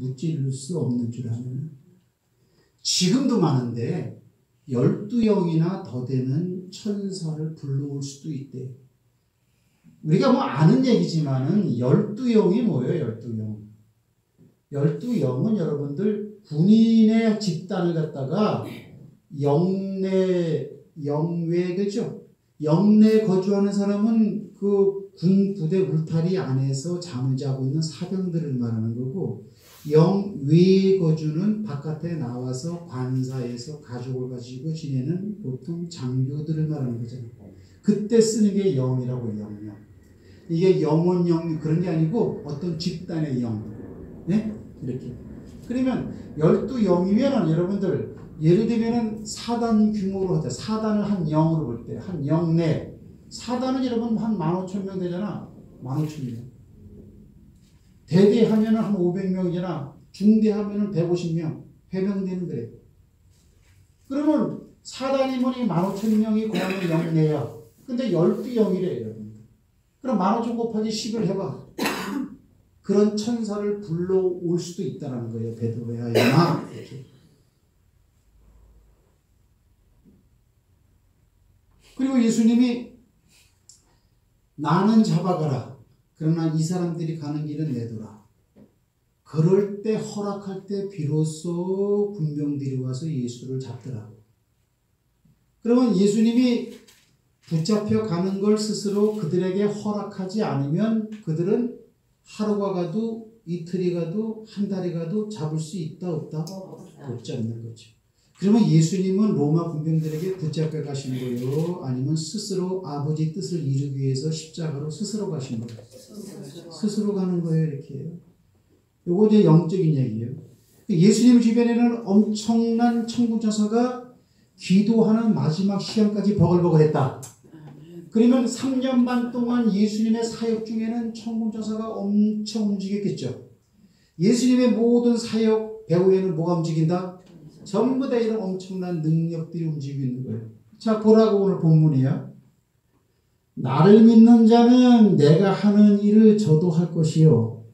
무찌를 수 없는 줄 아는. 지금도 많은데 12영이나 더 되는 천사를 불러올 수도 있대. 우리가 뭐 아는 얘기지만은 12영이 뭐예요? 12영. 12영은 여러분들 군인의 집단을 갖다가 영내 그죠? 영내에 거주하는 사람은 그 군 부대 울타리 안에서 잠을 자고 있는 사병들을 말하는 거고, 영외에 거주는 바깥에 나와서 관사에서 가족을 가지고 지내는 보통 장교들을 말하는 거잖아요. 그때 쓰는 게 영이라고 해요. 영. 이게 영혼 영 그런 게 아니고 어떤 집단의 영. 네? 이렇게. 그러면 12영이면 여러분들 예를 들면은 사단 규모로 하자. 사단을 한 영으로 볼 때, 한 영내. 사단은 여러분 한 15,000명 되잖아. 15,000명. 대대 하면은 한 500명이잖아. 중대 하면은 150명. 해병대는 그래. 그러면 사단이 뭐니 15,000명이 거하는 영내야. 근데 12영이래, 여러분. 그럼 15,000 곱하기 10을 해봐. 그런 천사를 불러올 수도 있다는 거예요. 베드로야나 이렇게. 그리고 예수님이 나는 잡아가라. 그러나 이 사람들이 가는 길은 내둬라. 그럴 때 허락할 때 비로소 군병들이 와서 예수를 잡더라고. 그러면 예수님이 붙잡혀 가는 걸 스스로 그들에게 허락하지 않으면 그들은 하루가 가도 이틀이 가도 한 달이 가도 잡을 수 있다 없다? 못 잡는 거죠. 그러면 예수님은 로마 군병들에게 붙잡혀 가신 거예요? 아니면 스스로 아버지 뜻을 이루기 위해서 십자가로 스스로 가신 거예요? 스스로 가는 거예요. 이렇게. 요거 이제 영적인 얘기예요. 예수님 주변에는 엄청난 천군천사가 기도하는 마지막 시간까지 버글버글했다. 그러면 3년 반 동안 예수님의 사역 중에는 천군천사가 엄청 움직였겠죠. 예수님의 모든 사역 배후에는 뭐가 움직인다? 전부 다 이런 엄청난 능력들이 움직이고 있는 거예요. 자, 보라고 오늘 본문이야. 나를 믿는 자는 내가 하는 일을 저도 할 것이요.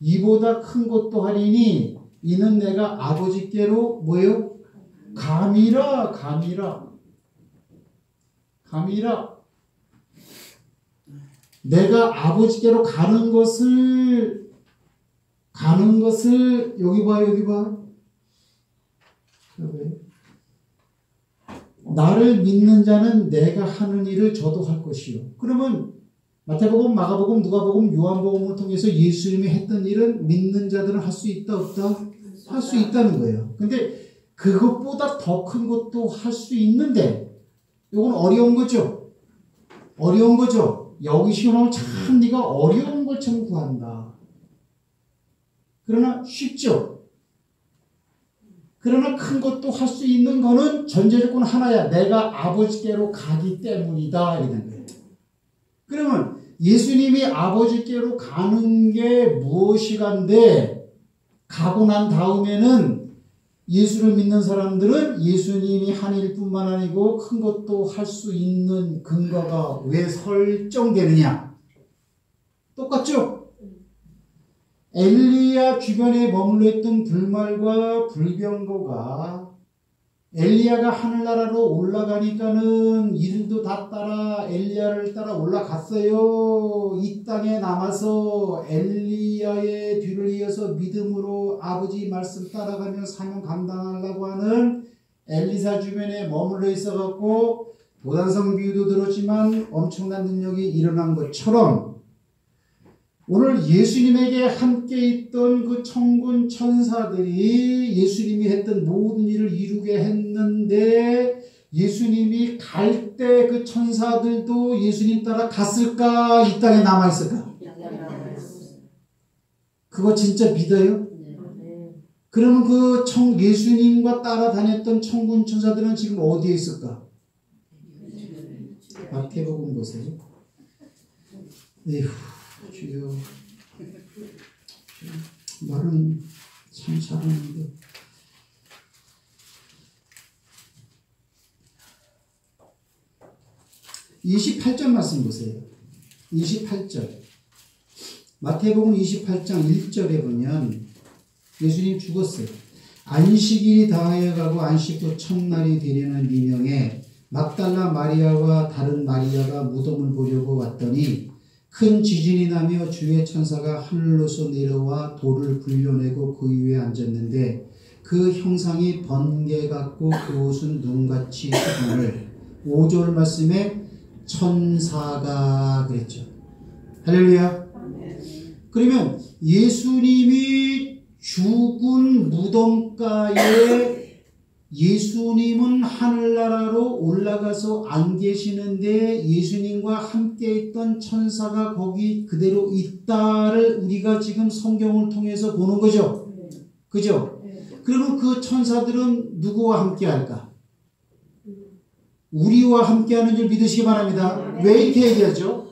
이보다 큰 것도 하리니 이는 내가 아버지께로 뭐요? 감이라. 내가 아버지께로 가는 것을 여기 봐. 나를 믿는 자는 내가 하는 일을 저도 할 것이요. 그러면 마태복음, 마가복음, 누가복음, 요한복음을 통해서 예수님이 했던 일은 믿는 자들은 할 수 있다 없다? 할 수 있다는 거예요. 근데 그것보다 더 큰 것도 할 수 있는데 이건 어려운 거죠. 여기 시험하면 참 네가 어려운 걸 참 구한다. 그러나 쉽죠. 그러나 큰 것도 할 수 있는 거는 전제조건 하나야. 내가 아버지께로 가기 때문이다. 이런 거예요. 그러면 예수님이 아버지께로 가는 게 무엇이간데 가고 난 다음에는 예수를 믿는 사람들은 예수님이 한 일뿐만 아니고 큰 것도 할 수 있는 근거가 왜 설정되느냐? 똑같죠? 엘리야 주변에 머물러 있던 불말과 불병거가 엘리야가 하늘나라로 올라가니까는 이들도 다 따라 엘리야를 따라 올라갔어요. 이 땅에 남아서 엘리야의 뒤를 이어서 믿음으로 아버지 말씀 따라가며 사명 감당하려고 하는 엘리사 주변에 머물러 있어갖고 도단성 비유도 들었지만 엄청난 능력이 일어난 것처럼 오늘 예수님에게 함께 있던 그 천군 천사들이 예수님이 했던 모든 일을 이루게 했는데 예수님이 갈 때 그 천사들도 예수님 따라 갔을까? 이 땅에 남아있을까? 그거 진짜 믿어요? 그러면 그 예수님과 따라다녔던 천군 천사들은 지금 어디에 있을까? 마태복음 보세요. 에휴. 주여, 말은 참 잘하는데 (28절) 말씀 보세요. 28절 마태복음 28장 1절에 보면 예수님 죽었어요. 안식일이 다하여 가고 안식 후 첫날이 되려는 미명에 막달라 마리아와 다른 마리아가 무덤을 보려고 왔더니 큰 지진이 나며 주의 천사가 하늘로서 내려와 돌을 불려내고 그 위에 앉았는데 그 형상이 번개 같고 그 옷은 눈같이 희曇을 5절 말씀에 천사가 그랬죠. 할렐루야. 그러면 예수님이 죽은 무덤가에 예수님은 하늘나라로 올라가서 안 계시는데 예수님과 함께 있던 천사가 거기 그대로 있다를 우리가 지금 성경을 통해서 보는 거죠. 그죠? 그러면 그 천사들은 누구와 함께 할까? 우리와 함께 하는 줄 믿으시기 바랍니다. 왜 이렇게 얘기하죠?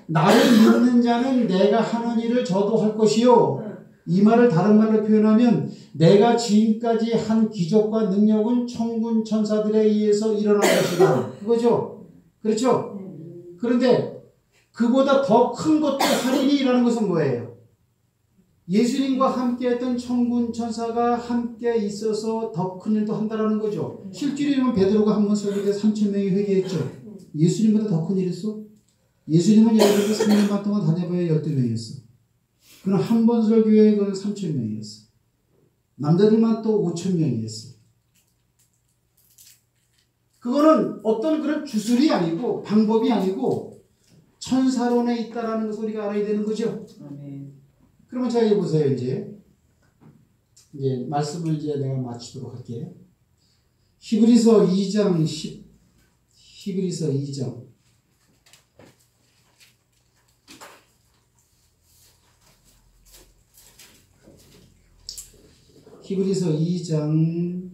나를 믿는 자는 내가 하는 일을 저도 할 것이요. 이 말을 다른 말로 표현하면 내가 지금까지 한 기적과 능력은 천군 천사들에 의해서 일어난 것이다. 그거죠? 그렇죠? 그런데 그보다 더 큰 것도 하리니라는 것은 뭐예요? 예수님과 함께 했던 천군 천사가 함께 있어서 더 큰 일도 한다라는 거죠. 실제로는 베드로가 한 번 설교 때 3,000명이 회개했죠. 예수님보다 더 큰 일 했어? 예수님은 예루살렘에 3년반 동안 다녀봐야 12명이었어. 그럼 한 번 설교에 그건 3,000명이었어. 남자들만 또 5,000명이었어. 그거는 어떤 그런 주술이 아니고 방법이 아니고 천사론에 있다라는 것을 우리가 알아야 되는 거죠. 그러면 자, 여기 보세요. 이제 말씀을 이제 내가 마치도록 할게요. 히브리서 2장 10, 히브리서 2장. 히브리서 2장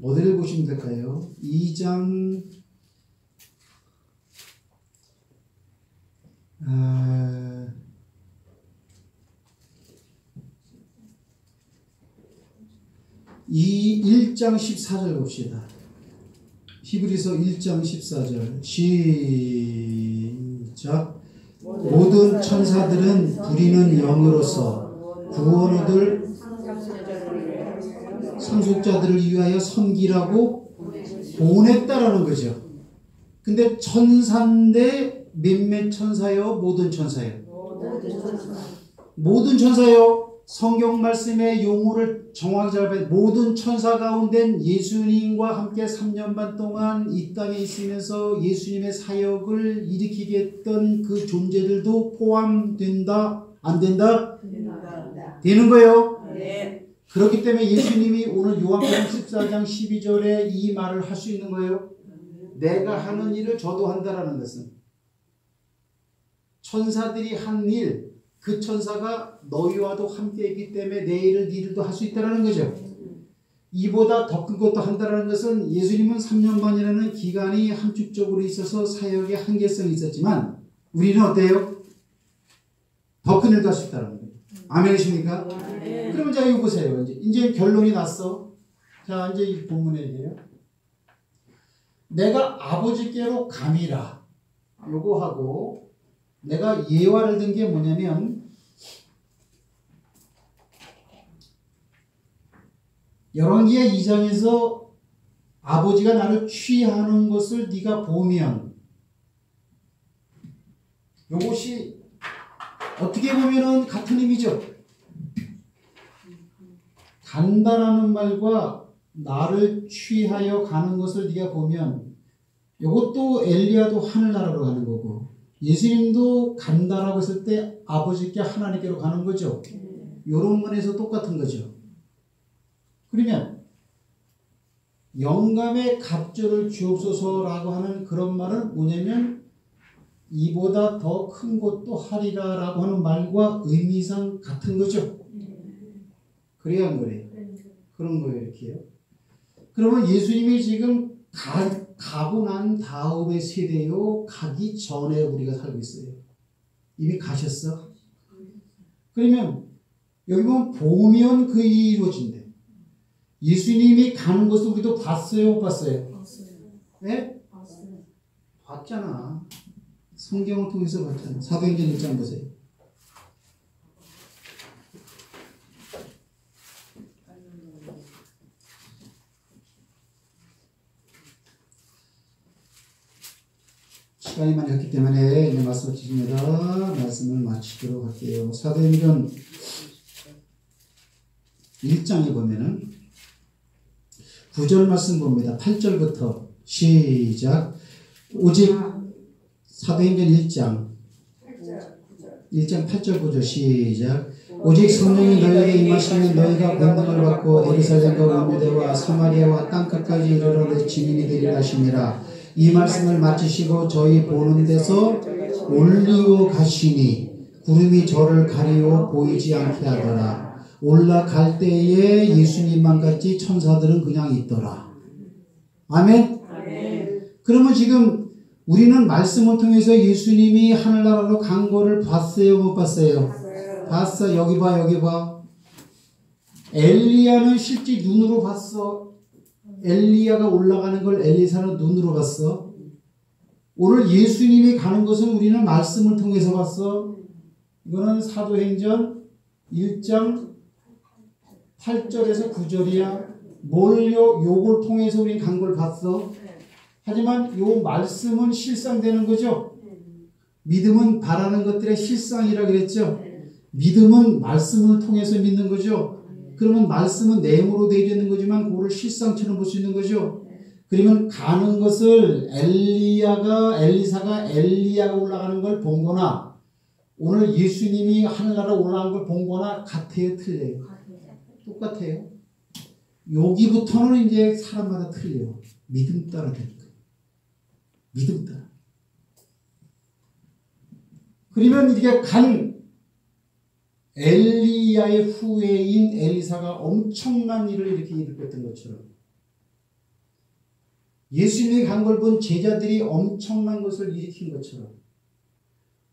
5절을 보시면 될까요? 2장 1장 14절 봅시다. 히브리서 1장 14절 시작. 모든 천사들은 부리는 영으로서 구원 얻을 상속자들을 위하여 섬기라고 보냈다라는 거죠. 근데 천사인데 몇몇 천사요? 모든 천사요? 모든 천사요. 성경 말씀의 용어를 정확히 잘 봐야 모든 천사 가운데 예수님과 함께 3년 반 동안 이 땅에 있으면서 예수님의 사역을 일으키게 했던 그 존재들도 포함된다? 안 된다? 되는 거예요. 네. 그렇기 때문에 예수님이 오늘 요한복음 14장 12절에 이 말을 할 수 있는 거예요. 내가 하는 일을 저도 한다라는 것은 천사들이 한 일, 그 천사가 너희와도 함께 있기 때문에 내 일을 네 일도 할 수 있다는 거죠. 이보다 더 큰 것도 한다는 것은 예수님은 3년 반이라는 기간이 함축적으로 있어서 사역의 한계성이 있었지만 우리는 어때요? 더 큰 일도 할 수 있다는 거예요. 아멘이십니까? 네. 그러면 자, 이거 보세요. 이제 결론이 났어. 자, 이제 이 본문에 얘기해요. 내가 아버지께로 감이라. 요거 하고 내가 예화를 든 게 뭐냐면 열왕기하 2장에서 아버지가 나를 취하는 것을 네가 보면 요것이 어떻게 보면은 같은 의미죠. 간다라는 말과 나를 취하여 가는 것을 네가 보면 요것도 엘리야도 하늘나라로 가는 거고 예수님도 간다라고 했을 때 아버지께 하나님께로 가는 거죠. 요런 면에서 똑같은 거죠. 그러면 영감의 갑절을 주옵소서라고 하는 그런 말은 뭐냐면 이보다 더 큰 것도 하리라 라고 하는 말과 의미상 같은 거죠. 그래야 한 거예요. 그런 거예요. 이렇게요. 그러면 예수님이 지금 가고 난 다음의 세대요. 가기 전에 우리가 살고 있어요. 이미 가셨어. 그러면 여기 보면 그 일이 이루어진대. 예수님이 가는 것을 우리도 봤어요? 못 봤어요? 봤어요. 네? 봤어요. 봤잖아. 성경을 통해서 봤잖아. 사도행전 1장 보세요. 시간이 많이 없기 때문에 이제 말씀을 드립니다. 말씀을 마치도록 할게요. 사도행전 1장에 보면은 9절 말씀 봅니다. 8절부터 시작. 오직 사도행전 1장 8절 9절 시작. 오직 성령이 너희에게 임하시면 너희가 권능을 받고 예루살렘과 온 유대와 사마리아와 땅끝까지 이르러 내 증인이 되리라 하시니라. 이 말씀을 마치시고 저희 보는 데서 올리오 가시니 구름이 저를 가리워 보이지 않게 하더라. 올라갈 때에 예수님만 같이 천사들은 그냥 있더라. 아멘? 아멘. 그러면 지금 우리는 말씀을 통해서 예수님이 하늘나라로 간 거를 봤어요? 못 봤어요? 봤어. 여기 봐, 여기 봐. 엘리야는 실제 눈으로 봤어. 엘리야가 올라가는 걸 엘리사는 눈으로 봤어. 오늘 예수님이 가는 것은 우리는 말씀을 통해서 봤어. 이거는 사도행전 1장 8절에서 9절이야. 요걸 통해서 우리는 간 걸 봤어. 하지만 요 말씀은 실상되는 거죠. 믿음은 바라는 것들의 실상이라 그랬죠. 믿음은 말씀을 통해서 믿는 거죠. 그러면 말씀은 내용으로 되어 있는 거지만 그거를 실상처럼 볼 수 있는 거죠. 그러면 가는 것을 엘리사가 엘리야가 올라가는 걸 본 거나 오늘 예수님이 하늘나라 올라간 걸 본 거나 같아요, 틀려요? 똑같아요. 여기부터는 이제 사람마다 틀려요. 믿음 따라 되는 거예요. 믿음 따라. 그러면 이게 간 엘리야의 후예인 엘리사가 엄청난 일을 이렇게 일으켰던 것처럼 예수님이 간 걸 본 제자들이 엄청난 것을 일으킨 것처럼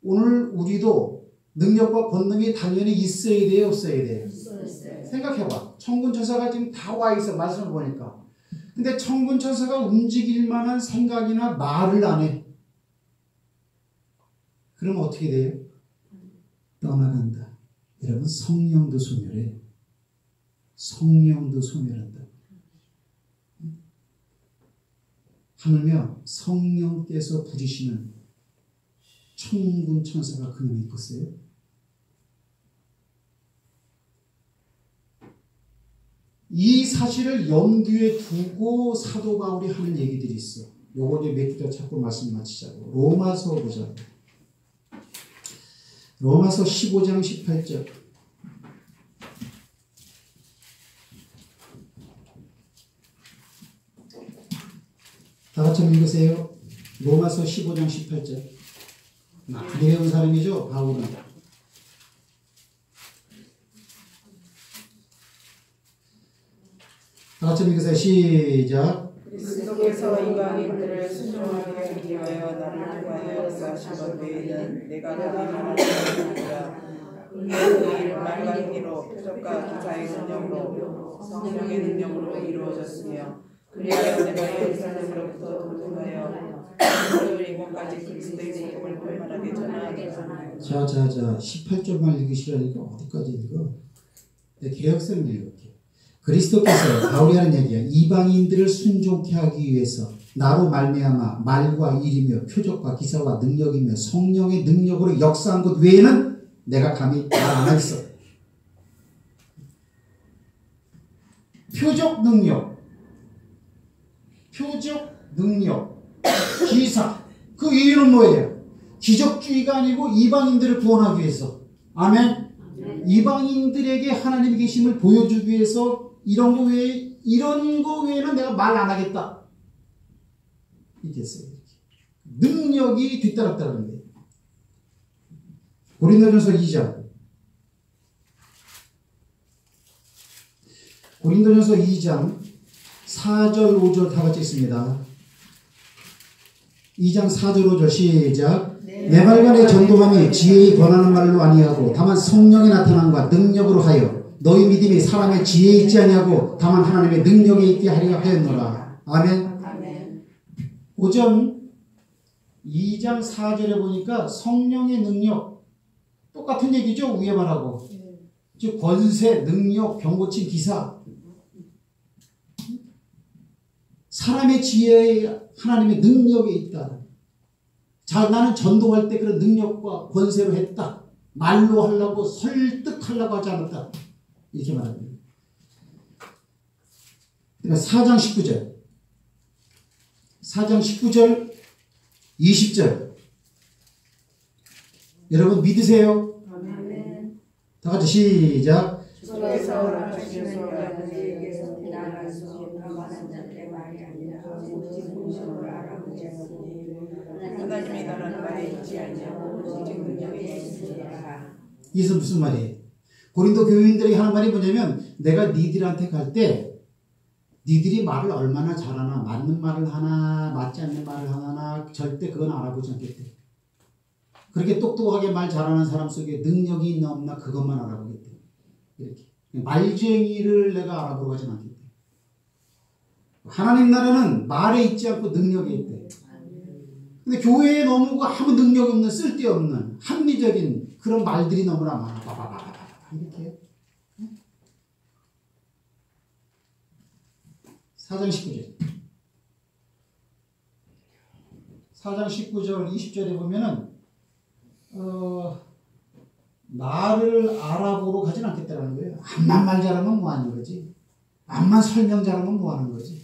오늘 우리도 능력과 권능이 당연히 있어야 돼요? 없어야 돼요? 생각해봐. 천군천사가 지금 다 와 있어. 말씀을 보니까. 근데 천군천사가 움직일 만한 생각이나 말을 안 해. 그러면 어떻게 돼요? 떠나간다. 여러분 성령도 소멸해. 성령도 소멸한다. 하물며 성령께서 부리시는 천군 천사가 그놈이 있겠어요? 이 사실을 염두에 두고 사도 바울이 하는 얘기들이 있어. 요거 이제 몇 개 더 찾고 말씀 마치자고. 로마서 보자. 로마서 15장 18절. 다 같이 읽으세요. 로마서 15장 18절. 많이 배운 사람이죠, 바울은. 다 같이 읽으세요. 시작. 그리스도께서 이방인들을 순종하게 하기 위하여 나를 통하여 역사하신 것 외에는 내가 다른 하나님이라. 그 일은 말과 행위로 표적과 기사의 능력으로 성령의 능력으로 이루어졌으며 그리하여 내가 예루살렘으로부터 도통하여 이곳까지 그리스도의 복음을 볼만하게 전하노라. 자 18절만 읽으시라니까 어디까지 읽어? 개혁성을 읽을게. 그리스도께서 바울이 하는 얘기야. 이방인들을 순종케 하기 위해서 나로 말미암아 말과 일이며 표적과 기사와 능력이며 성령의 능력으로 역사한 것 외에는 내가 감히 말 안 하겠어. 표적 능력, 기사. 그 이유는 뭐예요? 기적주의가 아니고 이방인들을 구원하기 위해서. 아멘. 이방인들에게 하나님의 계심을 보여주기 위해서 이런 거 외에는 내가 말 안 하겠다. 이렇게 했어요. 능력이 뒤따랐다는 거예요. 고린도전서 2장. 고린도전서 2장 4절 5절 다 같이 있습니다. 2장 4절 5절 시작. 내 말간의 전도함이 지혜에 권하는 말로 아니하고 다만 성령의 나타남과 능력으로 하여 너희 믿음이 사람의 지혜에 있지 아니하고 다만 하나님의 능력에 있게 하려 하였노라. 아멘. 5절 2장 4절에 보니까 성령의 능력 똑같은 얘기죠. 위에 말하고 즉 권세, 능력, 병 고친 기사 사람의 지혜에 하나님의 능력이 있다. 자, 나는 전도할 때 그런 능력과 권세로 했다. 말로 하려고 설득하려고 하지 않았다. 이렇게 말합니다. 그러니까 4장 19절 4장 19절 20절 여러분 믿으세요? 아멘. 다 같이 시작. 주께서 허락하시는 아버지에게서 나갈 수 없는 사람들의 말이 아니라 오직 공식을 알아보겠으니 하나님이 나라는 말에 있지 않냐고 오직 능력에 있으리라. 이것은 무슨 말이에요? 고린도 교인들에게 하는 말이 뭐냐면 내가 니들한테 갈 때 니들이 말을 얼마나 잘하나 맞는 말을 하나 맞지 않는 말을 하나 절대 그건 알아보지 않겠대. 그렇게 똑똑하게 말 잘하는 사람 속에 능력이 있나 없나 그것만 알아보겠대. 이렇게 말쟁이를 내가 알아보러 가진 않겠대. 하나님 나라는 말에 있지 않고 능력에 있대. 근데 교회에 너무 아무 능력 없는 쓸데없는 합리적인 그런 말들이 너무나 많아. 이렇게 4장 19절 4장 19절 20절에 보면은 나를 알아보러 가진 않겠다라는 거예요. 암만 말 잘하면 뭐하는 거지? 암만 설명 잘하면 뭐하는 거지?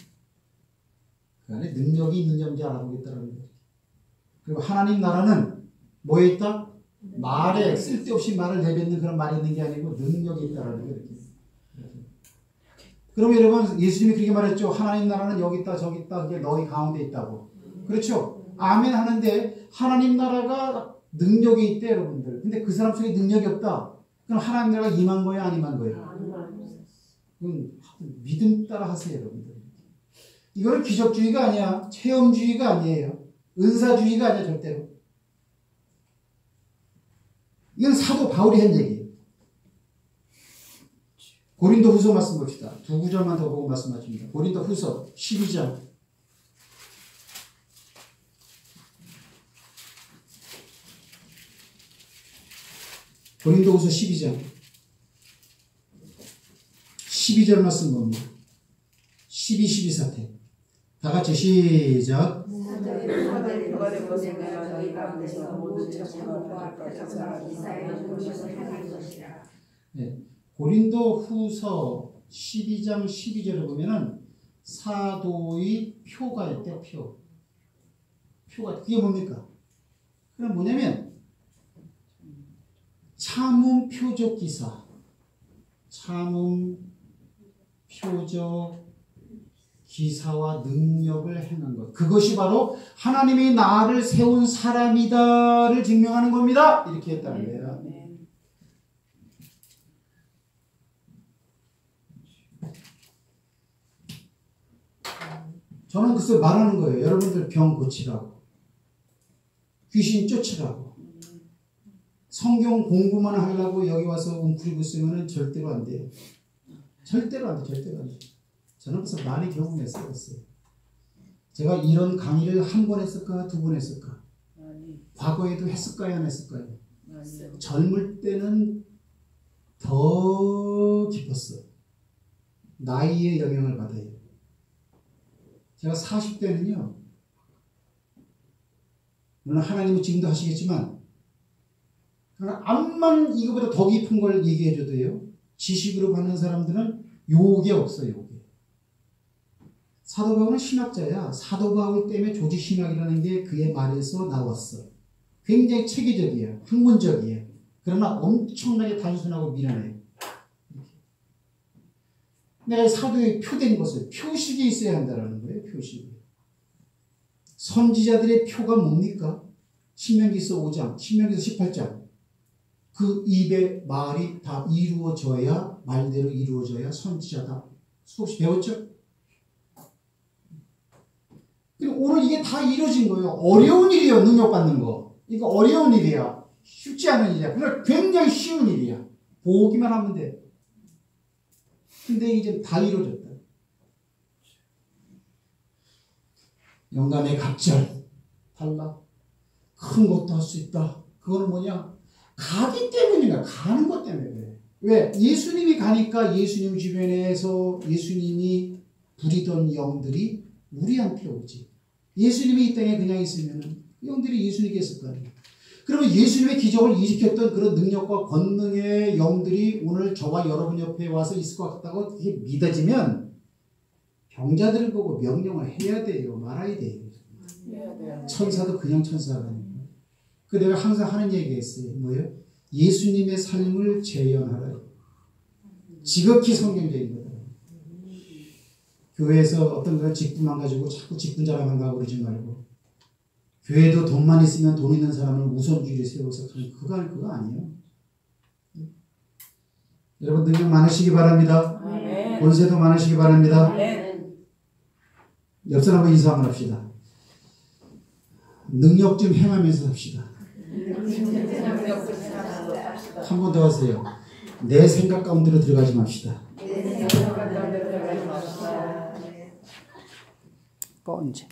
그 안에 능력이 있는지 없는지 알아보겠다라는 거예요. 그리고 하나님 나라는 뭐에 있다? 말에 쓸데없이 말을 내뱉는 그런 말이 있는 게 아니고 능력이 있다라는 거예요. 그럼 여러분 예수님이 그렇게 말했죠. 하나님 나라는 여기 있다 저기 있다 그게 너희 가운데 있다고. 그렇죠? 아멘 하는데 하나님 나라가 능력이 있대 여러분들. 근데 그 사람 속에 능력이 없다. 그럼 하나님 나라가 임한 거예요? 안 임한 거예요? 그럼 믿음 따라 하세요 여러분들. 이거는 기적주의가 아니야. 체험주의가 아니에요. 은사주의가 아니야 절대로. 이건 사도 바울이 한 얘기예요. 고린도 후서 말씀 봅시다. 두 구절만 더 보고 말씀하십니다. 고린도 후서 12장. 고린도 후서 12장. 12절 말씀 봅니다. 12, 12 사태. 다 같이 시작. 사도의 고생과 저희 가운데서 모두 참고와 표적과 기사의 것을 행할 것이라. 네. 고린도 후서 12장 12절에 보면은 사도의 표가 있대, 표. 표가, 그게 뭡니까? 그럼 뭐냐면, 참음 표적 기사. 참음 표적 기사와 능력을 행한 것. 그것이 바로 하나님이 나를 세운 사람이다를 증명하는 겁니다. 이렇게 했다는 거예요. 저는 글쎄 말하는 거예요. 여러분들 병 고치라고. 귀신 쫓으라고. 성경 공부만 하려고 여기 와서 웅크리고 있으면 절대로 안 돼요. 절대로 안 돼. 절대로 안 돼. 저는 벌써 많이 경험했어요. 제가 이런 강의를 한 번 했을까? 두 번 했을까? 과거에도 했을까요? 안 했을까요? 젊을 때는 더 깊었어요. 나이의 영향을 받아요. 제가 40대는요, 물론 하나님은 지금도 하시겠지만, 암만 이거보다 더 깊은 걸 얘기해줘도요, 지식으로 받는 사람들은 요게 없어요, 요게. 사도 바울은 신학자야. 사도 바울 때문에 조직신학이라는 게 그의 말에서 나왔어. 굉장히 체계적이에요. 학문적이에요. 그러나 엄청나게 단순하고 미련해요. 내가 사도의 표된 것을 표식이 있어야 한다는 거예요. 표식이. 선지자들의 표가 뭡니까? 신명기서 5장, 신명기서 18장. 그 입의 말이 다 이루어져야, 말대로 이루어져야 선지자다. 수없이 배웠죠? 그리고 오늘 이게 다 이루어진 거예요. 어려운 일이에요. 능력받는 거. 이거 어려운 일이야. 쉽지 않은 일이야. 그러나 굉장히 쉬운 일이야. 보기만 하면 돼. 근데 이제 다 이루어졌다. 영감의 갑절 달라. 큰 것도 할 수 있다. 그거는 뭐냐? 가기 때문인가? 가는 것 때문에 그래. 왜? 예수님이 가니까 예수님 주변에서 예수님이 부리던 영들이 우리한테 오지. 예수님이 이 땅에 그냥 있으면 영들이 예수님께 있을 거 아니에요. 그러면 예수님의 기적을 일으켰던 그런 능력과 권능의 영들이 오늘 저와 여러분 옆에 와서 있을 것 같다고 그게 믿어지면 병자들을 보고 명령을 해야 돼요. 말아야 돼요. 천사도 그냥 천사가 아니에요. 그 내가 항상 하는 얘기가 있어요. 뭐예요? 예수님의 삶을 재현하라. 지극히 성경적인 거다. 교회에서 어떤 그런 직분만 가지고 자꾸 직분 자랑만 가고 그러지 말고 교회도 돈만 있으면 돈 있는 사람을 우선주의를 세워서 그거 아니에요. 여러분 능력 많으시기 바랍니다. 권세도 많으시기 바랍니다. 옆 사람과 인사 한번 합시다. 능력 좀 행하면서 삽시다. 한 번 더 하세요. 내 생각 가운데로 들어가지 맙시다. 꺼 이제.